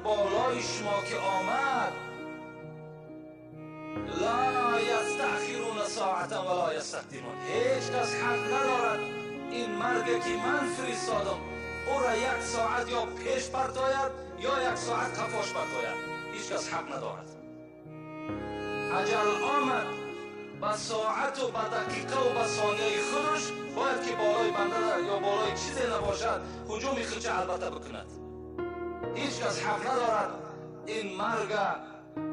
بالای شما که آمد، لا یستأخرون ساعتا ولا یستقدمون، هیچ کس حق ندارد این مرگ که من فرستادم او را یک ساعت یا پیش برتاید یا یک ساعت کفاش برتاید. هیچ کس حق ندارد. اجل آمد، با ساعت و با دقیقه و با ثانیه خودش باید که بالای بنده یا بالای چیزی نباشد هجوم خودش البته بکند. هیچ کس حق ندارد این مرگ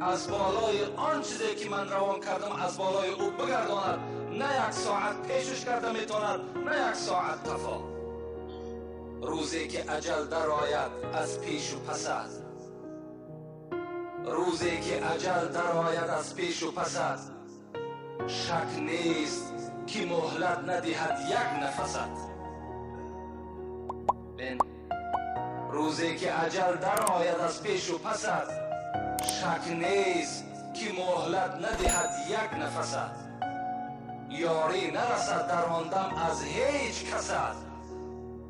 از بالای آن چیزی که من روان کردم از بالای او بگرداند. نه یک ساعت پیشش کرده میتواند، نه یک ساعت کفا. روزی که اجل در آید از پیش و پس است، روزی که اجل در آید از پیش و پس است، شک نیست که مهلت ندهد یک نفست. بین روزی که اجل در آید از پیش و پس است، شک نیست که مهلت ندهد یک نفست. یاری نرسد در آن دم از هیچ کست،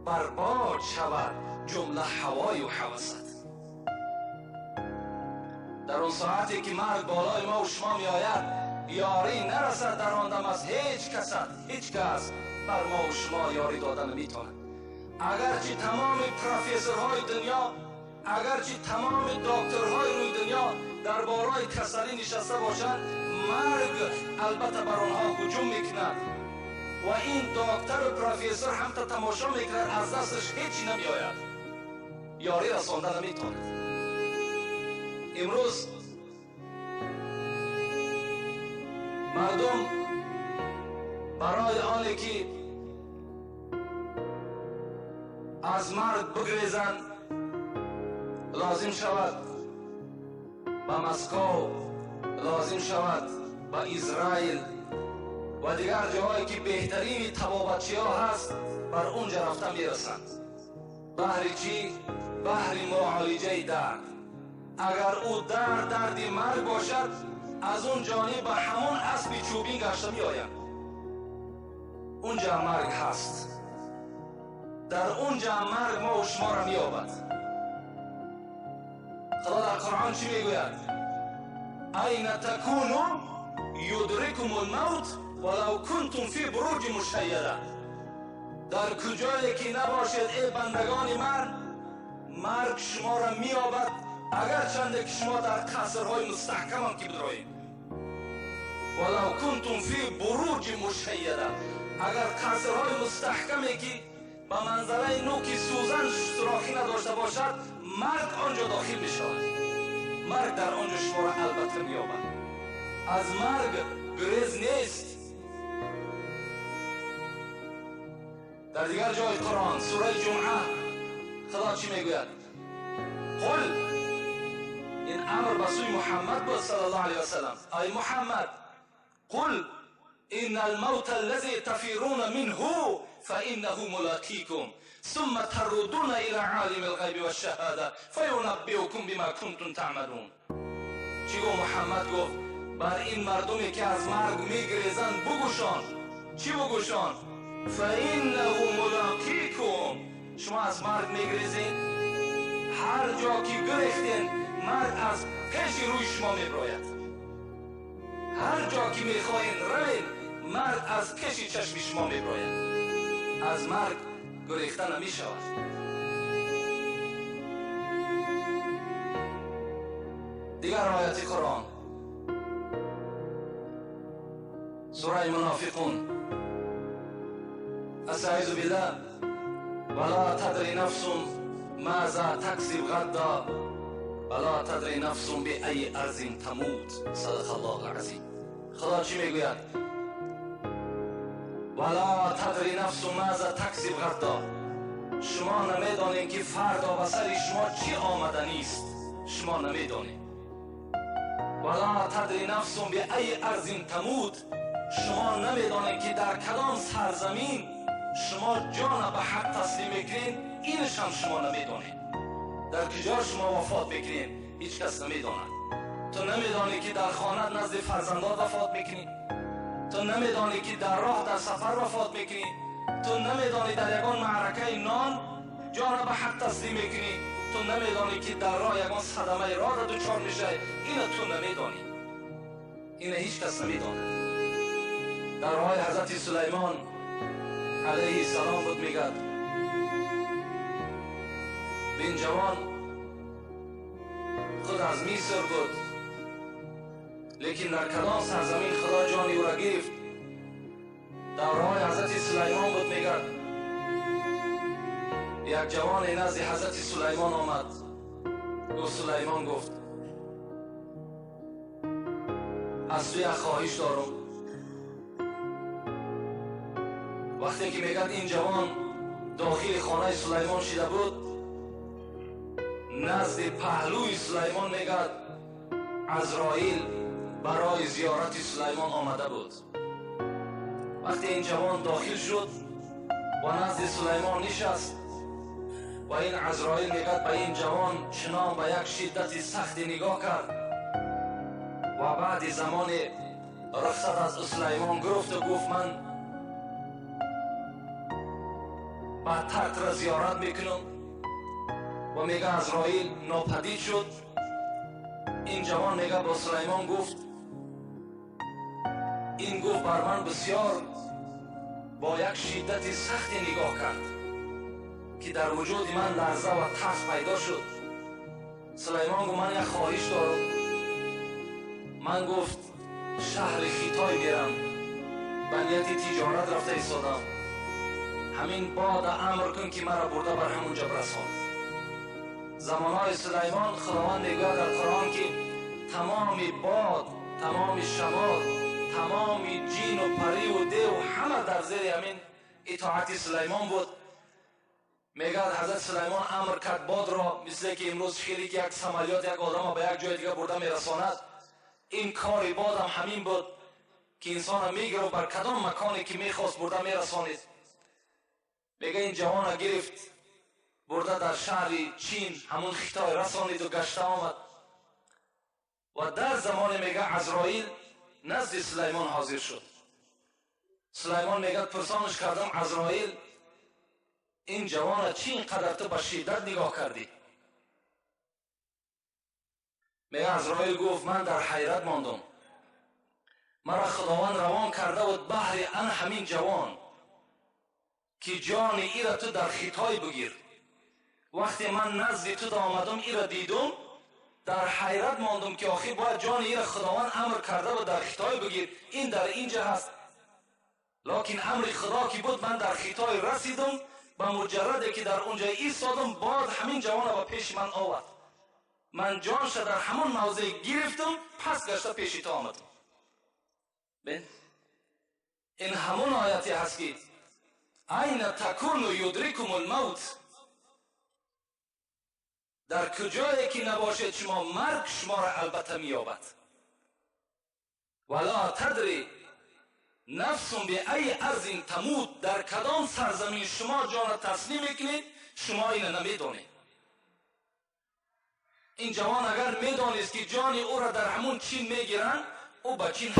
برباد شود جمله هوای و هوست. در اون ساعتی که مرگ بالای ما و شما می آید، یاری نرسد در آن دم از هیچ کست. هیچ کس بر ما و شما یاری دادن نمی تواند. اگرچه تمام پروفسورهای دنیا، اگرچه تمام دکترهای روی دنیا در بالای کسری نشسته باشند، مرگ البته بر آنها هجوم میکند و این دکتر و پروفسور هم تا تماشا میکند، از دستش هیچی نمی آید، یاری رسانده نمیتواند. امروز مردم برای آنی که از مرگ بگریزند لازم شود به مسکو، لازم شود به اسرائیل و دیگر جاهایی که بهترین طبابتچی ها هست بر اونجا رفته میرسند. بهر چی؟ بهر معالجه درد. اگر او دردی مرگ باشد، از اون جانب به همون اسب چوبین گشته می آید. اونجا مرگ هست، در اونجا مرگ ما و شما را می یابد. خدا در قرآن چی می گوید؟ این تکونو یدرکم الموت ولو کنتم فی بروج مشیده. در کجایی که نباشد ای بندگان من، مرگ شما را می یابد، اگر چنده که شما در قصرهای مستحکم هم که بدروید. ولو کنتم فی بروج مشیده، اگر قصرهای مستحکمی که با منظره نوک سوزن سراخی نداشته باشد، مرگ آنجا داخل می شود. مرگ در آنجا شما را البته می یابد. از مرگ گریز نیست. در دیگر جای قرآن سوره جمعه خدا چی می گوید؟ قل، این امر به سوی محمد بود صلی الله علیه وسلم. ای محمد، قل ان الموت الذي تفرون منه فانه ملاقيكم ثم تردون الى عالم الغیب والشهاده فینبئکم بما کنتم تعملون. چی گفت محمد؟ گفت بر این مردمی که از مرگ میگریزند بگوشان. چی بگوشان؟ فانه ملاقيكم، شما از مرگ میگریزین، هر جا که گریختین مرگ از پیش روی شما میبراید. هر جا که میخواین روین مرگ از پیش چشم شما میبراید. از مرگ گریختن نمیشود. دیگر آیت قرآن سوره منافقون، استعیذ بالله ولا تدری نفس ماذا تکسب غدا ولا تدری نفس بأی ارض تموت. صدق الله العظیم. خدا چی میگوید؟ ولا تدری نفس ماذا تکسب غدا، شما نمیدانید که فردا به سر شما چی آمدنی است. شما نمیدانید. ولا تدری نفس بأی ارض تموت، شما نمیدانید که در کدام سرزمین شما جان به حق تسلیم میکنین. اینش هم شما نمیدانید. در کجا شما وفات میکنین هیچ کس نمیداند. تو نمیدانی که در خانه نزد فرزندات وفات میکنی. تو نمیدانی که در راه در سفر وفات میکنی. تو نمیدانی در یگان معرکه نان جان به حق تسلیم میکنی. تو نمیدانی که در راه یگان صدمه راه را دچار میشه، اینو تو نمیدانی، اینو هیچ کس نمیداند. در راه حضرت سلیمان علیه السلام بود میگد به این جوان خود از مصر بود، لیکن در کدام سرزمین خدا جانی او را گرفت. در راه حضرت سلیمان بود میگد یک جوان نزد حضرت سلیمان آمد. سلیمان گفت از تو یک خواهش دارم. وقتی که میگد این جوان داخل خانه سلیمان شده بود، نزد پهلوی سلیمان میگد عزرائیل برای زیارت سلیمان آمده بود. وقتی این جوان داخل شد و نزد سلیمان نشست و این عزرائیل میگد به این جوان چنان به یک شدت سخت نگاه کرد و بعد زمان رخصت از سلیمان گرفت و گفت من بدتر را زیارت میکنم و میگه عزرائیل ناپدید شد. این جوان میگه با سلیمان گفت این گفت بر من بسیار با یک شدت سخت نگاه کرد که در وجود من لرزه و ترس پیدا شد. سلیمان گفت من یک خواهش دارم. من گفت شهر خیتای میرم، به نیت تجارت رفته ایستادم، همین باد امر کن که مرا برده بر همونجا برسان. زمانهای سلیمان خداوند میگوید در قرآن که تمام باد، تمام شمال، تمام جین و پری و دیو همه در زیر همین اطاعت سلیمان بود. میگوید حضرت سلیمان امر کرد باد را، مثل که امروز خیلی که یک سمالیات یک آدم به یک جای دیگه برده میرساند، این کار باد هم همین بود که انسان میگیره و بر کدام مکانی که میخواست برده میرسانید. میگه این جوان را گرفت برده در شهر چین همون خیتای رسانید و گشته آمد و در زمان میگه عزرائیل نزد سلیمان حاضر شد. سلیمان میگه پرسانش کردم عزرائیل این جوان را چی اینقدر تو به شدت نگاه کردی؟ میگه عزرائیل گفت من در حیرت ماندم، مرا خداوند روان کرده بود بحر ان همین جوان که جان ای را تو در خیتای بگیر. وقتی من نزد تو آمدم ای را دیدم، در حیرت ماندم که آخر باید جان ای را خداوند امر کرده بود در خیتای بگیر، این در اینجا هست. لکن امر خدا که بود من در خیتای رسیدم، به مجرد که در اونجا ایستادم باد همین جوان را به پیش من آورد، من جانش در همون موضع گرفتم، پس گشته پیش تو آمدم. بین این همون آیتی هست که این تکون یدرکم الموت، در کجایی که نباشید شما مرگ شما را البته میابد. ولا تدری نفس به ای ارض تموت، در کدام سرزمین شما جان تسلیم میکنید شما اینو نمیدونید. این جوان اگر میدانست که جان او را در همون چین میگیرن، او به چین